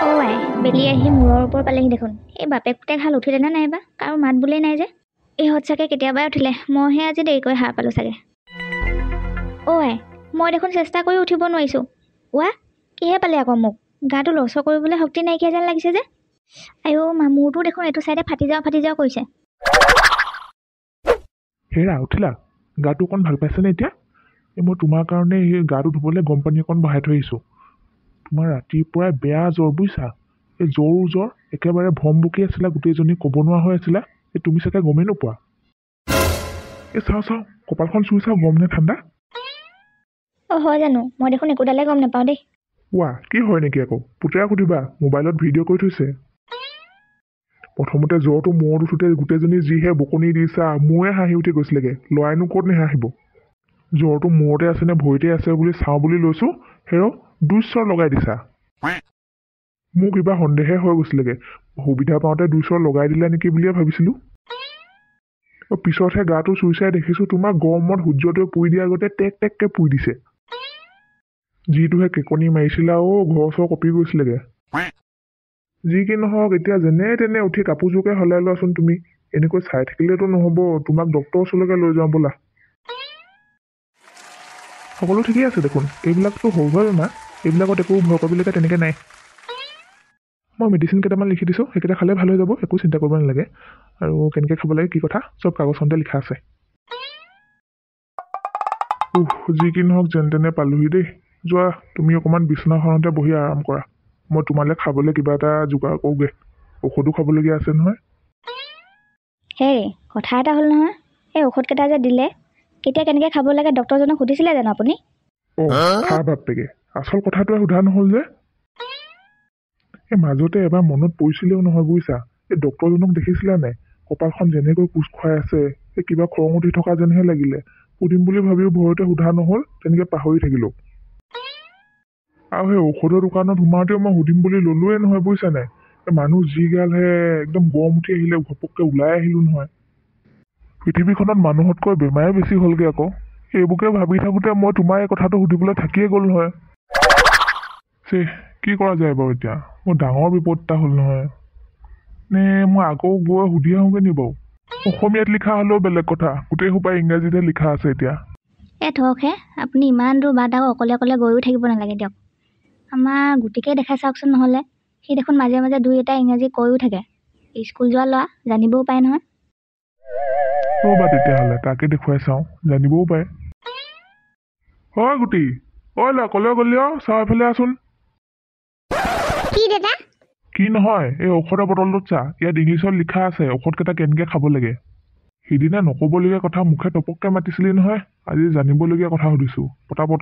অ' আই বেলি আহি মূৰৰ ওপৰ পালেহি দেখোন। এই বাপেক পুতেক হাল উঠিলেনে নাইবা, কাৰো মাত বোলেই নাই যে। ইহঁত চাগে কেতিয়াবাই উঠিলে, মইহে আজি দেৰিকৈ সাৰ পালোঁ চাগে। অ' আই মই দেখোন চেষ্টা কৰি উঠিব নোৱাৰিছোঁ। ৱা কিহে পালে আকৌ মোক, গাটো লৰচৰ কৰিবলৈ শক্তি নাইকিয়া যেন লাগিছে যে। আইঅ' মূৰটো দেখোন এইটো চাইডে ফাটি যাওঁ কৰিছে। হেৰা উঠিলা, গাটো অকণ ভাল পাইছেনে এতিয়া? মই তোমাৰ কাৰণে এই গাটো ধুবলৈ গৰম পানী অকণ বহাই থৈ আহিছোঁ। তোমাৰ ৰাতিপুৱাই বেয়া জ্বৰ বুজিছা। এই জ্বৰ একেবাৰে ভম বকি আছিলা, গোটেইজনী ক'ব নোৱাৰা হৈ আছিলা। এই তুমি চাগে গমেই নোপোৱা। এই চাওঁ কপালখন চুই চাওঁ গৰম নে ঠাণ্ডা। অ' হয় জানো? মই দেখোন একোডালে গম নাপাওঁ দেই। ৱা কি হয় নেকি আকৌ? পুতেৰা সুধিবা, মোবাইলত ভিডিঅ' কৰি থৈছে। প্ৰথমতে জ্বৰটো মূৰত উঠোতে গোটেইজনী যিহে বকনি দিছা, মোৰে হাঁহি উঠি গৈছিলেগে। ল'ৰাইনো ক'ত নেহাঁহিব। জ্বৰটো মূৰতে আছে নে ভৰিতে আছে বুলি চাওঁ বুলি লৈছোঁ, হেৰ দুইশ্বৰ লগাই দিছা। মোৰ কিবা সন্দেহে হৈ গৈছিলেগে। সুবিধা পাওঁতে দুইশ্বৰ লগাই দিলা নেকি বুলিয়ে ভাবিছিলোঁ। পিছতহে গাটো চুই চাই দেখিছোঁ তোমাক গৰমত সূৰ্যটোৱে পুৰি দিয়াৰ আগতে টেক টেককে পুৰি দিছে। যিটোহে কেকনি মাৰিছিলা ঘৰ চৰ কঁপি গৈছিলেগে। যি কি নহওক এতিয়া যেনে তেনে উঠি কাপোৰযোৰকে সলাই লোৱাচোন তুমি। এনেকৈ চাই থাকিলেতো নহ'ব, তোমাক ডক্টৰৰ ওচৰলৈকে লৈ যাওঁ ব'লা। সকলো ঠিকেই আছে দেখোন, এইবিলাকতো সৰু সুৰা বেমাৰ, এইবিলাকত একো ভয় কৰিবলগীয়া তেনেকৈ নাই। মই মেডিচিন কেইটামান লিখি দিছোঁ, সেইকেইটা খালে ভাল হৈ যাব, একো চিন্তা কৰিব নালাগে। আৰু কেনেকৈ খাব লাগে কি কথা চব কাগজখনতে লিখা আছে। যি কি নহওক যেন তেনে পালোহি দেই। যোৱা তুমি অকণমান বিচনাখনতে বহি আৰাম কৰা, মই তোমালৈ খাবলৈ কিবা এটা যোগাৰ কৰোঁগৈ। ঔষধো খাবলগীয়া আছে নহয়। হেৰি কথা এটা হ'ল নহয়, এই ঔষধকেইটা যে দিলে কেতিয়া কেনেকৈ খাব লাগে ডক্টৰজনক সুধিছিলে জানো আপুনি? খা বাপেকে, আচল কথাটোৱে সোধা নহ'ল যে। এই মাজতে এবাৰ মনত পৰিছিলেও নহয় বুজিছা। এই ডক্টৰজনক দেখিছিলা নাই? কপালখন যেনেকৈ কোচ খুৱাই আছে, এই কিবা খং উঠি থকা যেনহে লাগিলে। সুধিম বুলি ভাবিও ভয়তে সোধা নহ'ল, তেনেকৈ পাহৰি থাকিলোঁ। আৰু সেই ঔষধৰ দোকানত সোমাওঁতেও মই সুধিম বুলি ল'লোৱে নহয় বুজিছা নাই। মানুহ যিগালহে একদম গৰম উঠি আহিলে, ঘপককৈ ওলাই আহিলোঁ নহয়। পৃথিৱীখনত মানুহতকৈ বেমাৰে বেছি হ'লগৈ আকৌ। এইবোৰকে ভাবি থাকোঁতে মই তোমাৰ এই কথাটো সুধিবলৈ থাকিয়ে গ'ল নহয়। কি কৰা যায় বাৰু এতিয়া? মোৰ ডাঙৰ বিপদ এটা হ'ল নহয়। নে মই আকৌ গৈ সুধি আহোঁগৈ নি বাৰু? অসমীয়াত লিখা হ'লেও বেলেগ কথা, গোটেই সোপা ইংৰাজীতে লিখা আছে এতিয়া। থকহে, আপুনি ইমান দূৰ বাট আকৌ অকলে গৈও থাকিব নালাগে দিয়ক। আমাৰ গোটেইকে দেখাই চাওকচোন নহ'লে। সি দেখোন মাজে মাজে দুই এটা ইংৰাজী কৈও থাকে। স্কুল যোৱা ল'ৰা, জানিবও পাৰে নহয়। ৰ'বা তেতিয়াহ'লে তাকে দেখুৱাই চাওঁ, জানিবও পাৰে। হয় গুটি, ল'ৰা ক'লৈ গ'লি চাওঁ এফালে আছোন। কি দাদা? কি নহয়, এই ঔষধৰ বটলটোত চা, ইয়াত ইংলিছত লিখা আছে ঔষধকেইটা কেনেকৈ খাব লাগে। সিদিনা নক'বলগীয়া কথা মুখে টপককৈ মাতিছিলি নহয়, আজি জানিবলগীয়া কথা সুধিছোঁ, পটাপট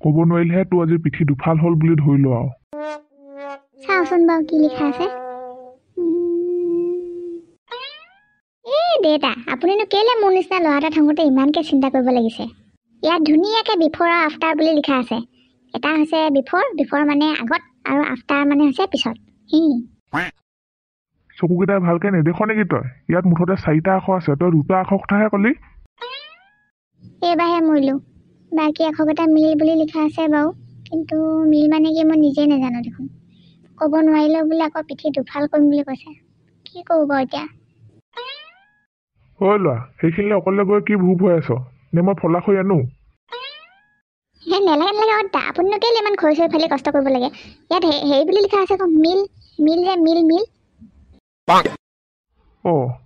ক'ব নোৱাৰিলেহে তোৰ আজি পিঠি দুফাল হ'ল বুলি ধৰি ল আৰু। চাওঁচোন বাৰু কি লিখা আছে। দেউতা, আপুনিনো কেলে মোৰ নিচিনা ল'ৰা এটা থাকোঁতে ইমানকৈ চিন্তা কৰিব লাগিছে? ইয়াত ধুনীয়াকৈ বিফৰ আৰু আফটাৰ বুলি লিখা আছে। এটা হৈছে বিফৰ মানে আগত, আৰু আফটাৰ মানে হৈছে পিছত। চকুকেইটাই ভালকৈ নেদেখ নেকি তই? ইয়াত মুঠতে 4টা আখৰ আছে, তই 2টা আখৰ কথাহে ক'লি। এইবাৰহে মৰিলোঁ। বাকী আখৰকেইটা মিল বুলি লিখা আছে বাৰু, কিন্তু মিল মানে কি মই নিজেই নাজানো দেখোন। ক'ব নোৱাৰিলেও বোলে আকৌ পিঠি দুফাল কৰিম বুলি কৈছে। কি কৰোঁ বাৰু এতিয়া? ল'ৰা, সেইখিনিলে অকলে গৈ কি ভূপ হৈ আছ? নে মই ফলা হৈ আনো? নেলাগে আপুনিনো কেলে ইমান খৰি চৰি ফালি কষ্ট কৰিব লাগে? ইয়াত হেৰি বুলি লিখা আছে আকৌ, মিল মিল।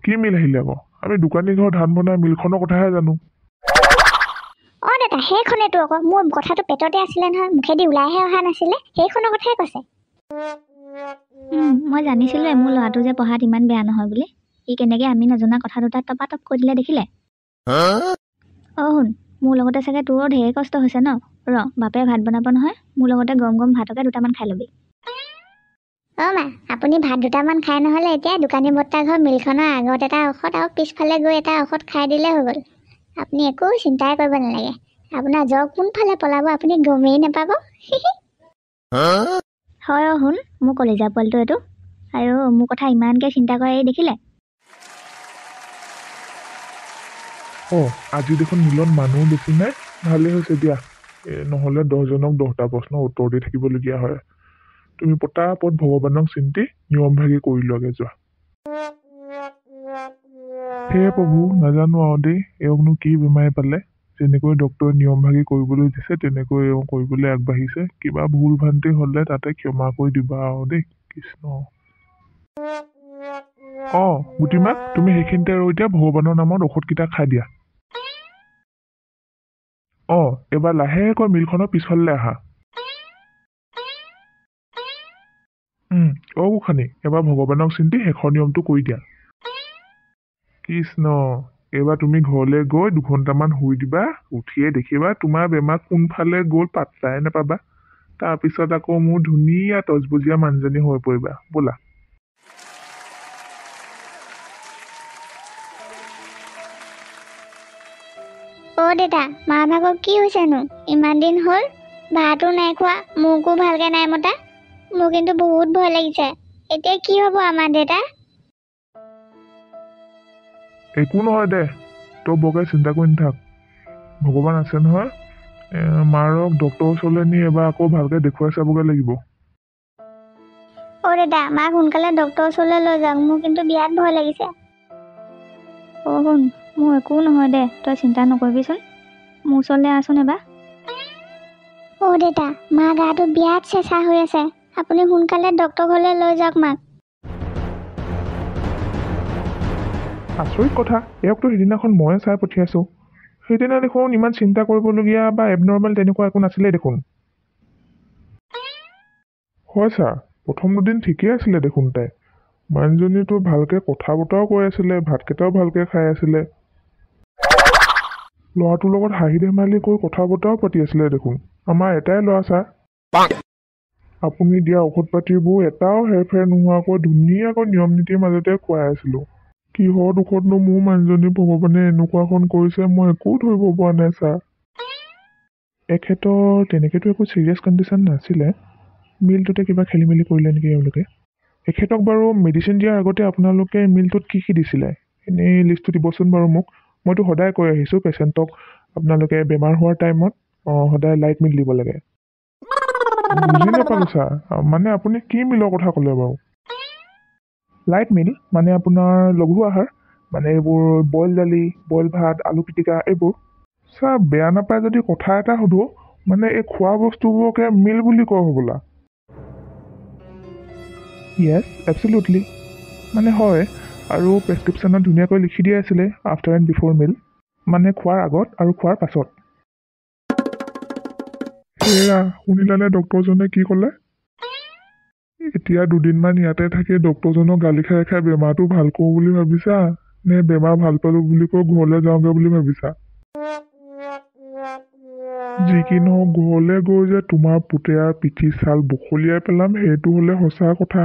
কি মিল আহিলে আকৌ? আমি দোকানী ঘৰ ধান বনাই মিলখনৰ কথাহে জানো। দাদা সেইখনেতো আকৌ, মোৰ কথাটো পেটতে আছিলে নহয়, মুখেদি ওলাইহে অহা নাছিলে, সেইখনৰ কথাই কৈছে। মই জানিছিলোৱে মোৰ ল'ৰাটো যে পঢ়াত ইমান বেয়া নহয় বুলি। সি কেনেকৈ আমি নজনা কথা দুটা টপাটপ কৈ দিলে দেখিলে? শুন, মোৰ লগতে চাগে তোৰো ঢেৰ কষ্ট হৈছে ন? বাপে ভাত বনাব নহয়, মোৰ লগতে গৰম ভাতকে দুটামান খাই ল'বি। মা, আপুনি ভাত দুটামান খাই নহ'লে এতিয়া দোকানী বৰ্তা ঘৰ মিলখনৰ আগত এটা ঔষধ আৰু পিছফালে গৈ এটা ঔষধ খাই দিলে হৈ গ'ল। আপুনি একো চিন্তাই কৰিব নালাগে। আপোনাৰ জ্বৰ কোনফালে পলাব আপুনি গমেই নাপাব। হয় শুন, মোৰ কলিজা পোৱালিটো এইটো। আৰু মোৰ কথা ইমানকৈ চিন্তা কৰে এই দেখিলে? আজি দেখোন মিলত মানুহ বেছি নাই, ভালেই হৈছে দিয়া। নহ'লে 10জনক 10টা প্ৰশ্নৰ উত্তৰ দি থাকিবলগীয়া হয়। তুমি পটাপট ভগৱানক চিন্তি নিয়ম ভাগি কৰি লোৱাগে যোৱা। হে প্ৰভু, নাজানো আৰু দেই এওঁকনো কি বেমাৰে পালে, যেনেকৈ ডক্তৰে নিয়ম ভাগি কৰিবলৈ দিছে তেনেকৈ এওঁ কৰিবলৈ আগবাঢ়িছে। কিবা ভুল ভ্ৰান্তি হলে তাতে ক্ষমা কৰি দিবা আৰু দেই কৃষ্ণ। গুটিমা, তুমি সেইখিনিতে ৰৈ দিয়া, ভগৱানৰ নামত ঔষধকেইটা খাই দিয়া। এবাৰ লাহেকৈ মিলখনৰ পিছফালে আহা। গোসানী, এবাৰ ভগৱানক চিন্তি শেষৰ নিয়মটো কৰি দিয়া। কৃষ্ণ, এইবাৰ তুমি ঘৰলৈ গৈ 2 ঘণ্টামান শুই দিবা। উঠিয়ে দেখিবা তোমাৰ বেমাৰ কোনফালে গ'ল পাত্তাই নাপাবা। তাৰপিছত আকৌ মোৰ ধুনীয়া তজবজীয়া মানুহজনী হৈ পৰিবা। ব'লা। দেতা, মা ভাগৰ কি হৈছেনো? ইমান দিন হ'ল ভাতো নাই খোৱা, মোকো ভালকে নাই মতা। মোৰ কিন্তু বহুত ভয় লাগিছে। এতিয়া কি হ'ব আমাৰ দেতা? একো নহয় দে, তই বৰকে চিন্তা কৰি নাথাক। ভগৱান আছে নহয়। মাৰক ডক্তৰৰ ওচৰলৈ নি এবাৰ আকৌ ভালকে দেখুৱাই চাবগৈ লাগিব। দেতা, মাক সোনকালে ডক্তৰৰ ওচৰলৈ লৈ যাওক। মোৰ কিন্তু বিৰাট ভয় লাগিছে। শুন, মোৰ একো নহয় দে, তই চিন্তা নকৰিবিচোন। মোৰ ওচৰলৈ আহচোন এবাৰ। দেতা, মা গাটো বিৰাট চেঁচা হৈ আছে। আপুনি সোনকালে ডক্তৰ ঘৰলৈ লৈ যাওক মাক। আচৰিত কথা, এওঁকতো সিদিনাখন ময়ে চাই পঠিয়াইছো। সেইদিনা দেখোন ইমান চিন্তা কৰিবলগীয়া বা এবনৰ্মেল তেনেকুৱা একো নাছিলে দেখোন। হয় ছাৰ, প্ৰথম দুদিন ঠিকেই আছিলে দেখোন তাই। মানুহজনীতো ভালকে কথা বতৰাও কৈ আছিলে, ভাতকেইটাও ভালকে খাই আছিলে। ল'ৰাটোৰ লগত হাঁহি ধেমালি কৰি কথা বতৰাও পাতি আছিলে দেখোন। আমাৰ এটাই ল'ৰা ছাৰ। আপুনি দিয়া ঔষধ পাতিবোৰ এটাও হেৰফেৰ নোহোৱাকৈ ধুনীয়াকৈ নিয়ম নীতিৰ মাজতে খুৱাই আছিলো। কিহৰ দুখতনো মোৰ মানুহজনী ভগৱানে এনেকুৱাখন কৰিছে মই একো ধৰিব পৰা নাই ছাৰ। এখেতৰ তেনেকেতো একো চিৰিয়াছ কণ্ডিশ্যন নাছিলে। মিলটোতে কিবা খেলি মেলি কৰিলে নেকি এওঁলোকে। এখেতক বাৰু মেডিচিন দিয়াৰ আগতে আপোনালোকে মিলটোত কি কি দিছিলে এনেই লিষ্টটো দিবচোন বাৰু মোক। মইতো সদায় কৈ আহিছোঁ পেচেণ্টক আপোনালোকে বেমাৰ হোৱাৰ টাইমত সদায় লাইট মিল দিব লাগে। বুজি নাপালোঁ ছাৰ, মানে আপুনি কি মিলৰ কথা ক'লে বাৰু? লাইট মিল মানে আপোনাৰ লঘু আহাৰ, মানে এইবোৰ বইল দালি, বইল ভাত, আলু পিটিকা এইবোৰ। ছাৰ বেয়া নাপায় যদি কথা এটা সুধো, মানে এই খোৱা বস্তুবোৰকে মিল বুলি কয় হ'বলা? য়েছ, এবছলিউটলি। মানে হয়, আৰু প্ৰেছক্ৰিপশ্যনত ধুনীয়াকৈ লিখি দিয়া আছিলে আফটাৰ এণ্ড বিফ'ৰ মিল, মানে খোৱাৰ আগত আৰু খোৱাৰ পাছত। সেয়া শুনিলানে ডক্তৰজনে কি ক'লে? এতিয়া 2 দিনমান ইয়াতে থাকি ডক্তৰজনক গালি খাই খাই বেমাৰটো ভাল কৰোঁ বুলি ভাবিছা নে বেমাৰ ভাল পালোঁ বুলি কৈ ঘৰলৈ যাওঁগৈ বুলি ভাবিছা? যি কি নহওক ঘৰলৈ গৈ যে তোমাৰ পুতেৰাৰ পিঠি ছাল বখলিয়াই পেলাম সেইটো হ'লে সঁচা কথা।